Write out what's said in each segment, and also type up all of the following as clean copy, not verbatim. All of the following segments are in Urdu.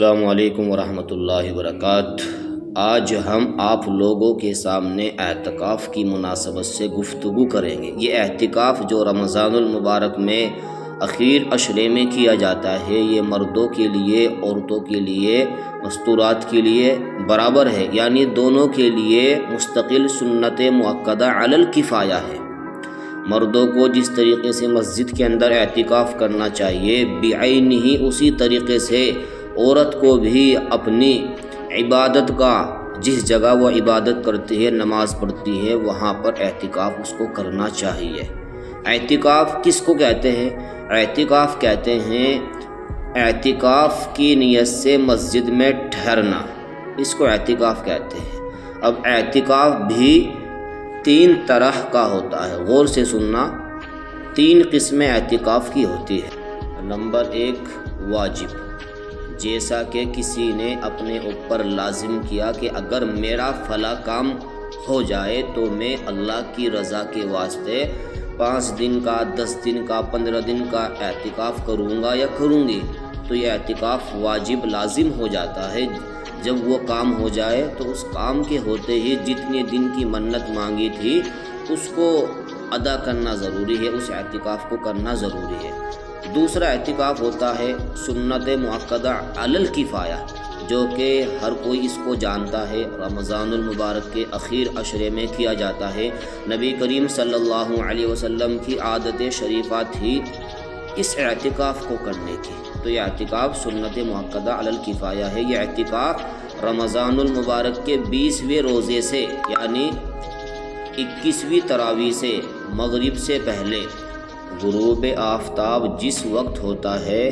السلام علیکم ورحمۃ اللہ وبرکاتہ۔ آج ہم آپ لوگوں کے سامنے اعتکاف کی مناسبت سے گفتگو کریں گے۔ یہ اعتکاف جو رمضان المبارک میں اخیر عشرے میں کیا جاتا ہے، یہ مردوں کے لیے، عورتوں کے لیے، مستورات کے لیے برابر ہے، یعنی دونوں کے لیے مستقل سنت مؤکدہ علی الکفایہ ہے۔ مردوں کو جس طریقے سے مسجد کے اندر اعتکاف کرنا چاہیے، بعینہ اسی طریقے سے عورت کو بھی اپنی عبادت کا، جس جگہ وہ عبادت کرتی ہے، نماز پڑھتی ہے، وہاں پر اعتکاف اس کو کرنا چاہیے۔ اعتکاف کس کو کہتے ہیں؟ اعتکاف کہتے ہیں اعتکاف کی نیت سے مسجد میں ٹھہرنا، اس کو اعتکاف کہتے ہیں۔ اب اعتکاف بھی تین طرح کا ہوتا ہے، غور سے سننا۔ تین قسمیں اعتکاف کی ہوتی ہے۔ نمبر 1 واجب، جیسا کہ کسی نے اپنے اوپر لازم کیا کہ اگر میرا فلاں کام ہو جائے تو میں اللہ کی رضا کے واسطے 5 دن کا، 10 دن کا، 15 دن کا اعتکاف کروں گا یا کروں گی، تو یہ اعتکاف واجب لازم ہو جاتا ہے۔ جب وہ کام ہو جائے تو اس کام کے ہوتے ہی جتنے دن کی منت مانگی تھی اس کو ادا کرنا ضروری ہے، اس اعتکاف کو کرنا ضروری ہے۔ دوسرا اعتکاف ہوتا ہے سنت مؤکدہ علی الکفایہ، جو کہ ہر کوئی اس کو جانتا ہے، رمضان المبارک کے اخیر عشرے میں کیا جاتا ہے۔ نبی کریم صلی اللہ علیہ وسلم کی عادت شریفہ تھی اس اعتکاف کو کرنے کی، تو یہ اعتکاف سنت مؤکدہ علی الکفایہ ہے۔ یہ اعتکاف رمضان المبارک کے 20ویں روزے سے، یعنی 21ویں تراویح سے، مغرب سے پہلے غروب آفتاب جس وقت ہوتا ہے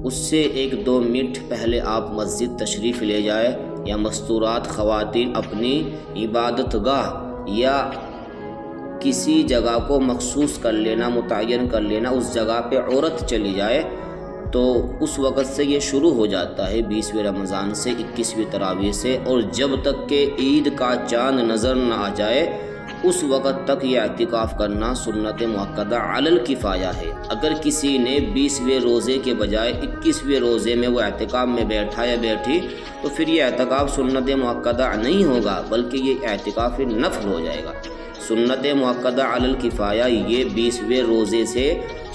اس سے 1-2 منٹ پہلے آپ مسجد تشریف لے جائے، یا مستورات خواتین اپنی عبادت گاہ یا کسی جگہ کو مخصوص کر لینا، متعین کر لینا، اس جگہ پہ عورت چلی جائے، تو اس وقت سے یہ شروع ہو جاتا ہے 20ویں رمضان سے، 21ویں تراویح سے، اور جب تک کہ عید کا چاند نظر نہ آ جائے اس وقت تک یہ اعتکاف کرنا سنت مؤکدہ علی الکفایہ ہے۔ اگر کسی نے 20ویں روزے کے بجائے 21ویں روزے میں وہ اعتکاف میں بیٹھا یا بیٹھی تو پھر یہ اعتکاف سنت مؤکدہ نہیں ہوگا، بلکہ یہ اعتکاف نفل ہو جائے گا۔ سنت مؤکدہ علی الکفایہ یہ 20ویں روزے سے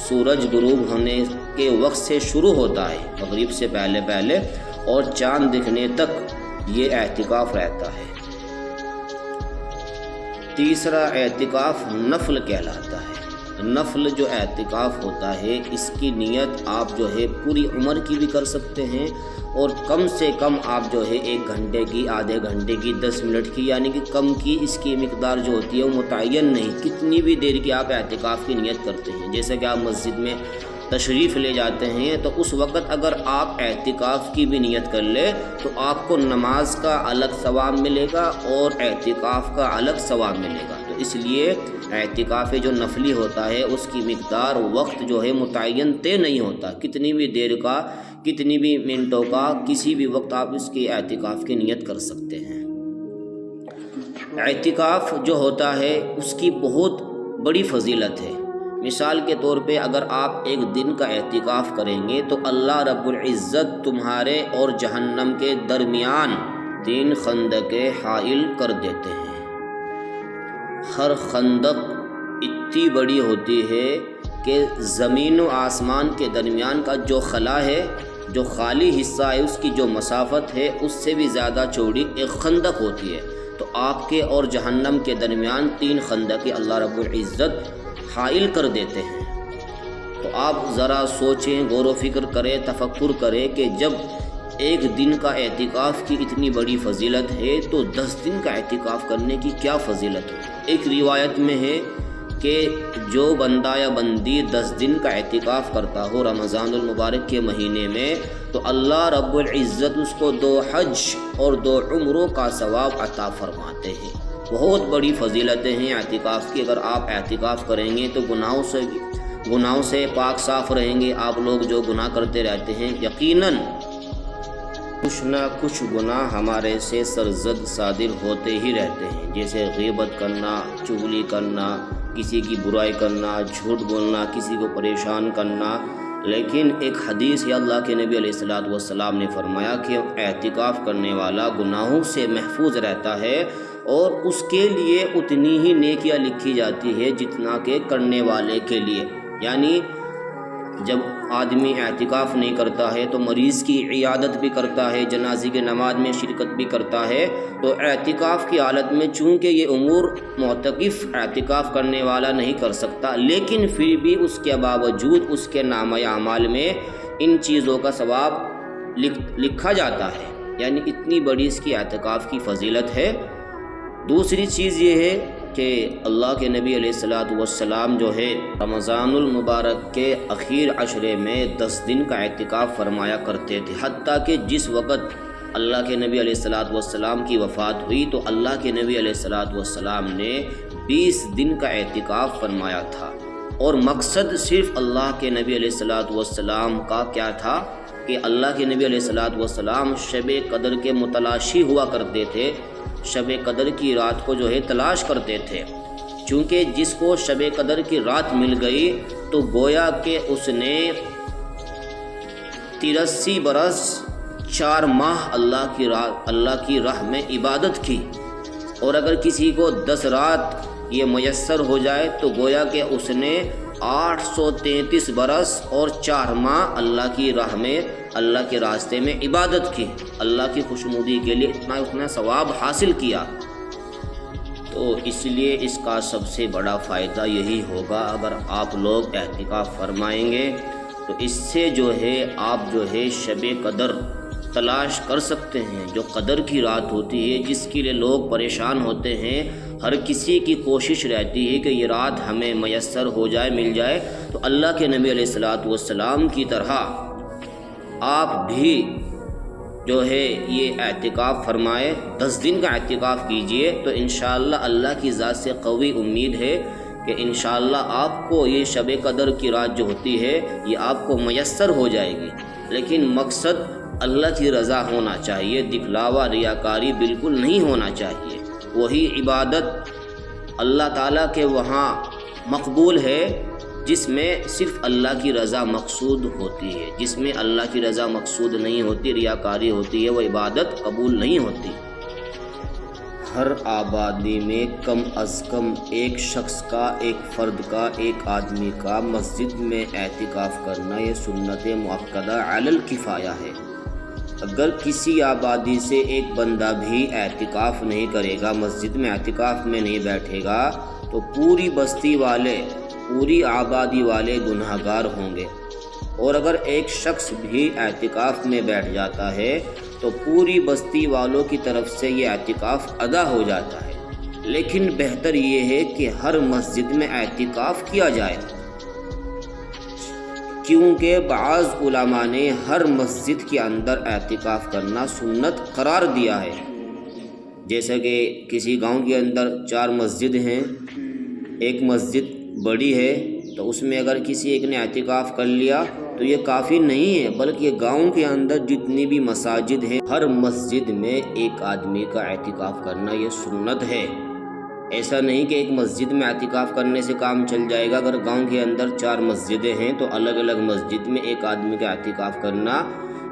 سورج غروب ہونے کے وقت سے شروع ہوتا ہے، مغرب سے پہلے اور چاند دکھنے تک یہ اعتکاف رہتا ہے۔ تیسرا اعتکاف نفل کہلاتا ہے۔ نفل جو اعتکاف ہوتا ہے اس کی نیت آپ جو ہے پوری عمر کی بھی کر سکتے ہیں، اور کم سے کم آپ جو ہے 1 گھنٹے کی، آدھے گھنٹے کی، 10 منٹ کی، یعنی کہ کم کی اس کی مقدار جو ہوتی ہے وہ متعین نہیں، کتنی بھی دیر کی آپ اعتکاف کی نیت کرتے ہیں۔ جیسے کہ آپ مسجد میں تشریف لے جاتے ہیں تو اس وقت اگر آپ اعتکاف کی بھی نیت کر لیں تو آپ کو نماز کا الگ ثواب ملے گا اور اعتکاف کا الگ ثواب ملے گا۔ تو اس لیے اعتکاف جو نفلی ہوتا ہے اس کی مقدار، وقت جو ہے متعین طے نہیں ہوتا، کتنی بھی دیر کا، کتنی بھی منٹوں کا، کسی بھی وقت آپ اس کی اعتکاف کی نیت کر سکتے ہیں۔ اعتکاف جو ہوتا ہے اس کی بہت بڑی فضیلت ہے۔ مثال کے طور پہ اگر آپ 1 دن کا اعتکاف کریں گے تو اللہ رب العزت تمہارے اور جہنم کے درمیان 3 خندقیں حائل کر دیتے ہیں۔ ہر خندق اتنی بڑی ہوتی ہے کہ زمین و آسمان کے درمیان کا جو خلا ہے، جو خالی حصہ ہے، اس کی جو مسافت ہے اس سے بھی زیادہ چوڑی ایک خندق ہوتی ہے۔ تو آپ کے اور جہنم کے درمیان 3 خندقیں اللہ رب العزت حائل کر دیتے ہیں۔ تو آپ ذرا سوچیں، غور و فکر کریں، تفکر کریں کہ جب 1 دن کا اعتکاف کی اتنی بڑی فضیلت ہے تو 10 دن کا اعتکاف کرنے کی کیا فضیلت ہے۔ ایک روایت میں ہے کہ جو بندہ یا بندی 10 دن کا اعتکاف کرتا ہو رمضان المبارک کے مہینے میں تو اللہ رب العزت اس کو 2 حج اور 2 عمروں کا ثواب عطا فرماتے ہیں۔ بہت بڑی فضیلتیں ہیں اعتکاف کی۔ اگر آپ اعتکاف کریں گے تو گناہوں سے پاک صاف رہیں گے۔ آپ لوگ جو گناہ کرتے رہتے ہیں، یقیناً کچھ نہ کچھ گناہ ہمارے سے سرزد صادر ہوتے ہی رہتے ہیں، جیسے غیبت کرنا، چغلی کرنا، کسی کی برائی کرنا، جھوٹ بولنا، کسی کو پریشان کرنا، لیکن ایک حدیث ہے، اللہ کے نبی علیہ الصلوۃ والسلام نے فرمایا کہ اعتکاف کرنے والا گناہوں سے محفوظ رہتا ہے اور اس کے لیے اتنی ہی نیکیاں لکھی جاتی ہے جتنا کہ کرنے والے کے لیے۔ یعنی جب آدمی اعتکاف نہیں کرتا ہے تو مریض کی عیادت بھی کرتا ہے، جنازے کی نماز میں شرکت بھی کرتا ہے، تو اعتکاف کی حالت میں چونکہ یہ امور معتکف اعتکاف کرنے والا نہیں کر سکتا، لیکن پھر بھی اس کے باوجود اس کے نامہ اعمال میں ان چیزوں کا ثواب لکھا جاتا ہے۔ یعنی اتنی بڑی اس کی اعتکاف کی فضیلت ہے۔ دوسری چیز یہ ہے کہ اللہ کے نبی علیہ الصلوۃ والسلام جو ہے رمضان المبارک کے اخیر عشرے میں 10 دن کا اعتکاف فرمایا کرتے تھے، حتیٰ کہ جس وقت اللہ کے نبی علیہ الصلوۃ والسلام کی وفات ہوئی تو اللہ کے نبی علیہ الصلوۃ والسلام نے 20 دن کا اعتکاف فرمایا تھا، اور مقصد صرف اللہ کے نبی علیہ الصلوۃ والسلام کا کیا تھا کہ اللہ کے نبی علیہ الصلوۃ والسلام شب قدر کے متلاشی ہوا کرتے تھے، شب قدر کی رات کو جو ہے تلاش کرتے تھے، چونکہ جس کو شب قدر کی رات مل گئی تو گویا کہ اس نے 83 برس 4 ماہ اللہ کی راہ میں عبادت کی، اور اگر کسی کو 10 رات یہ میسر ہو جائے تو گویا کہ اس نے 833 برس اور 4 ماہ اللہ کی راہ میں، اللہ کے راستے میں عبادت کی، اللہ کی خوشنودی کے لیے اتنا ثواب حاصل کیا۔ تو اس لیے اس کا سب سے بڑا فائدہ یہی ہوگا، اگر آپ لوگ اعتکاف فرمائیں گے تو اس سے جو ہے آپ جو ہے شب قدر تلاش کر سکتے ہیں، جو قدر کی رات ہوتی ہے جس کے لیے لوگ پریشان ہوتے ہیں، ہر کسی کی کوشش رہتی ہے کہ یہ رات ہمیں میسر ہو جائے، مل جائے، تو اللہ کے نبی علیہ الصلوۃ والسلام کی طرح آپ بھی جو ہے یہ اعتکاف فرمائے، 10 دن کا اعتکاف کیجئے، تو انشاءاللہ اللہ کی ذات سے قوی امید ہے کہ انشاءاللہ آپ کو یہ شب قدر کی رات جو ہوتی ہے یہ آپ کو میسر ہو جائے گی۔ لیکن مقصد اللہ کی رضا ہونا چاہیے، دکھلاوا ریاکاری بالکل نہیں ہونا چاہیے، وہی عبادت اللہ تعالیٰ کے وہاں مقبول ہے جس میں صرف اللہ کی رضا مقصود ہوتی ہے، جس میں اللہ کی رضا مقصود نہیں ہوتی، ریاکاری ہوتی ہے، وہ عبادت قبول نہیں ہوتی۔ ہر آبادی میں کم از کم ایک شخص کا، ایک فرد کا، ایک آدمی کا مسجد میں اعتکاف کرنا یہ سنت مؤکدہ علی الکفایہ ہے۔ اگر کسی آبادی سے ایک بندہ بھی اعتکاف نہیں کرے گا، مسجد میں اعتکاف میں نہیں بیٹھے گا، تو پوری بستی والے، پوری آبادی والے گناہگار ہوں گے، اور اگر ایک شخص بھی اعتکاف میں بیٹھ جاتا ہے تو پوری بستی والوں کی طرف سے یہ اعتکاف ادا ہو جاتا ہے۔ لیکن بہتر یہ ہے کہ ہر مسجد میں اعتکاف کیا جائے، کیونکہ بعض علماء نے ہر مسجد کے اندر اعتکاف کرنا سنت قرار دیا ہے۔ جیسا کہ کسی گاؤں کے اندر 4 مسجد ہیں، ایک مسجد بڑی ہے تو اس میں اگر کسی ایک نے اعتکاف کر لیا تو یہ کافی نہیں ہے، بلکہ گاؤں کے اندر جتنی بھی مساجد ہیں ہر مسجد میں ایک آدمی کا اعتکاف کرنا یہ سنت ہے۔ ایسا نہیں کہ ایک مسجد میں اعتکاف کرنے سے کام چل جائے گا، اگر گاؤں کے اندر 4 مسجدیں ہیں تو الگ الگ مسجد میں ایک آدمی کا اعتکاف کرنا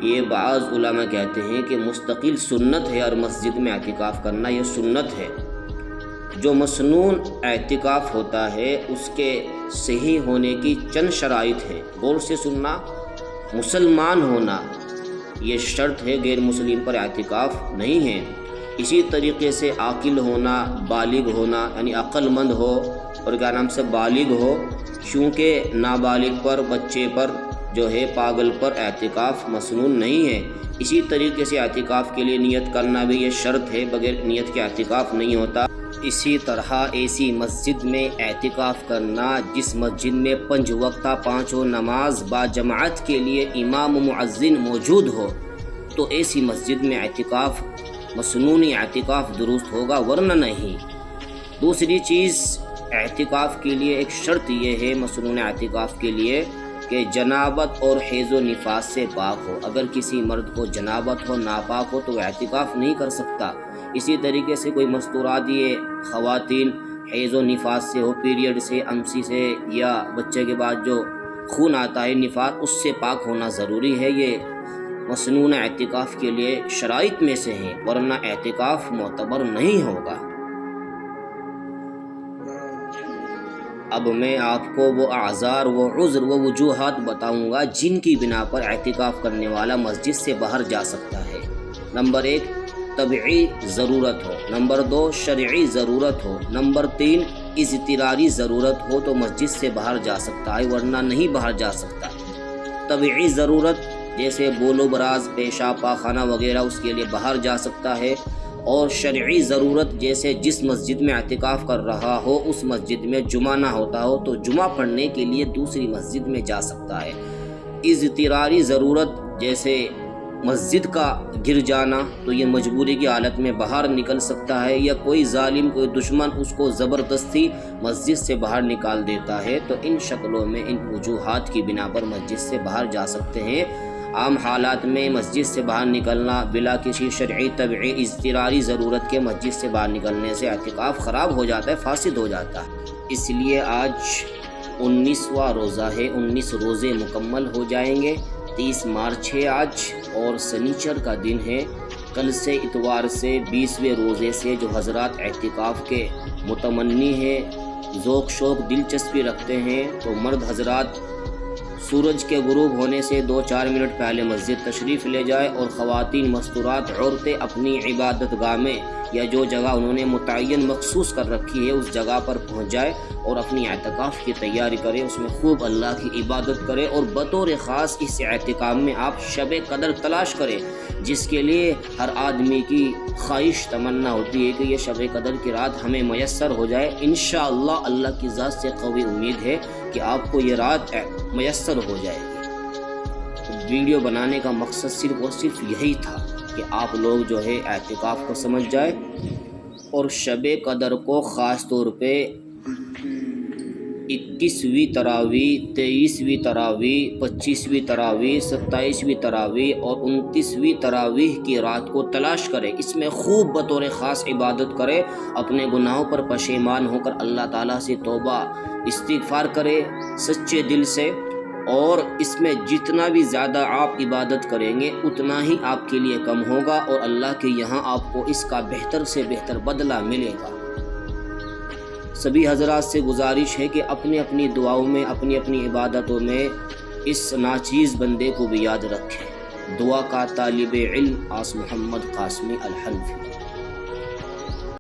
یہ بعض علماء کہتے ہیں کہ مستقل سنت ہے، اور مسجد میں اعتکاف کرنا یہ سنت ہے۔ جو مسنون اعتکاف ہوتا ہے اس کے صحیح ہونے کی چند شرائط ہیں، غور سے سننا۔ مسلمان ہونا یہ شرط ہے، غیر مسلم پر اعتکاف نہیں ہے۔ اسی طریقے سے عاقل ہونا، بالغ ہونا، یعنی عقل مند ہو اور کیا نام سے بالغ ہو، کیونکہ نابالغ پر، بچے پر جو ہے، پاگل پر اعتکاف مسنون نہیں ہے۔ اسی طریقے سے اعتکاف کے لیے نیت کرنا بھی یہ شرط ہے، بغیر نیت کے اعتکاف نہیں ہوتا۔ اسی طرح ایسی مسجد میں اعتکاف کرنا جس مسجد میں 5 وقتہ 5 نماز با جماعت کے لیے امام و مؤذن موجود ہو، تو ایسی مسجد میں اعتکاف، مسنونی اعتکاف درست ہوگا، ورنہ نہیں۔ دوسری چیز اعتکاف کے لیے ایک شرط یہ ہے، مسنون اعتکاف کے لیے، کہ جنابت اور حیض و نفاس سے پاک ہو۔ اگر کسی مرد کو جنابت ہو، ناپاک ہو، تو وہ اعتکاف نہیں کر سکتا۔ اسی طریقے سے کوئی مستورات یہ خواتین حیض و نفاس سے ہو، پیریڈ سے، امسی سے، یا بچے کے بعد جو خون آتا ہے نفاس، اس سے پاک ہونا ضروری ہے۔ یہ مسنون اعتکاف کے لیے شرائط میں سے ہیں، ورنہ اعتکاف معتبر نہیں ہوگا۔ اب میں آپ کو وہ اعذار، وہ عذر، وہ وجوہات بتاؤں گا جن کی بنا پر اعتکاف کرنے والا مسجد سے باہر جا سکتا ہے۔ نمبر 1 طبعی ضرورت ہو، نمبر 2 شرعی ضرورت ہو، نمبر 3 اضطراری ضرورت ہو تو مسجد سے باہر جا سکتا ہے، ورنہ نہیں باہر جا سکتا۔ طبعی ضرورت جیسے بول و براز، پیشاب پاخانہ وغیرہ، اس کے لیے باہر جا سکتا ہے۔ اور شرعی ضرورت جیسے جس مسجد میں اعتکاف کر رہا ہو اس مسجد میں جمعہ نہ ہوتا ہو تو جمعہ پڑھنے کے لیے دوسری مسجد میں جا سکتا ہے۔ اضطراری ضرورت جیسے مسجد کا گر جانا تو یہ مجبوری کی حالت میں باہر نکل سکتا ہے، یا کوئی ظالم، کوئی دشمن اس کو زبردستی مسجد سے باہر نکال دیتا ہے، تو ان شکلوں میں ان وجوہات کی بنا پر مسجد سے باہر جا سکتے ہیں۔ عام حالات میں مسجد سے باہر نکلنا بلا کسی شرعی طبعی اضطراری ضرورت کے مسجد سے باہر نکلنے سے اعتکاف خراب ہو جاتا ہے، فاسد ہو جاتا ہے۔ اس لیے آج 19واں روزہ ہے، 19 روزے مکمل ہو جائیں گے۔ 30 مارچ ہے آج اور سنیچر کا دن ہے۔ کل سے اتوار سے 20ویں روزے سے جو حضرات اعتکاف کے متمنی ہیں، ذوق شوق دلچسپی رکھتے ہیں، تو مرد حضرات سورج کے غروب ہونے سے 2-4 منٹ پہلے مسجد تشریف لے جائے، اور خواتین مستورات عورتیں اپنی عبادت گاہ میں یا جو جگہ انہوں نے متعین مخصوص کر رکھی ہے اس جگہ پر پہنچ جائے اور اپنی اعتکاف کی تیاری کرے، اس میں خوب اللہ کی عبادت کرے، اور بطور خاص اس اعتکاف میں آپ شب قدر تلاش کریں، جس کے لیے ہر آدمی کی خواہش تمنا ہوتی ہے کہ یہ شب قدر کی رات ہمیں میسر ہو جائے۔ انشاءاللہ اللہ کی ذات سے قوی امید ہے کہ آپ کو یہ رات میسر ہو جائے گی۔ ویڈیو بنانے کا مقصد صرف اور صرف یہی تھا کہ آپ لوگ جو ہے اعتکاف کو سمجھ جائے، اور شب قدر کو خاص طور پہ 21ویں تراویح، 23ویں تراویح، 25ویں تراویح، 27ویں تراویح اور 29ویں تراویح کی رات کو تلاش کرے، اس میں خوب بطور خاص عبادت کرے، اپنے گناہوں پر پشیمان ہو کر اللہ تعالیٰ سے توبہ استغفار کرے سچے دل سے، اور اس میں جتنا بھی زیادہ آپ عبادت کریں گے اتنا ہی آپ کے لیے کم ہوگا، اور اللہ کے یہاں آپ کو اس کا بہتر سے بہتر بدلہ ملے گا۔ سبھی حضرات سے گزارش ہے کہ اپنی اپنی دعاؤں میں، اپنی اپنی عبادتوں میں اس ناچیز بندے کو بھی یاد رکھیں۔ دعا کا طالب علم آس محمد قاسمی الحنفی۔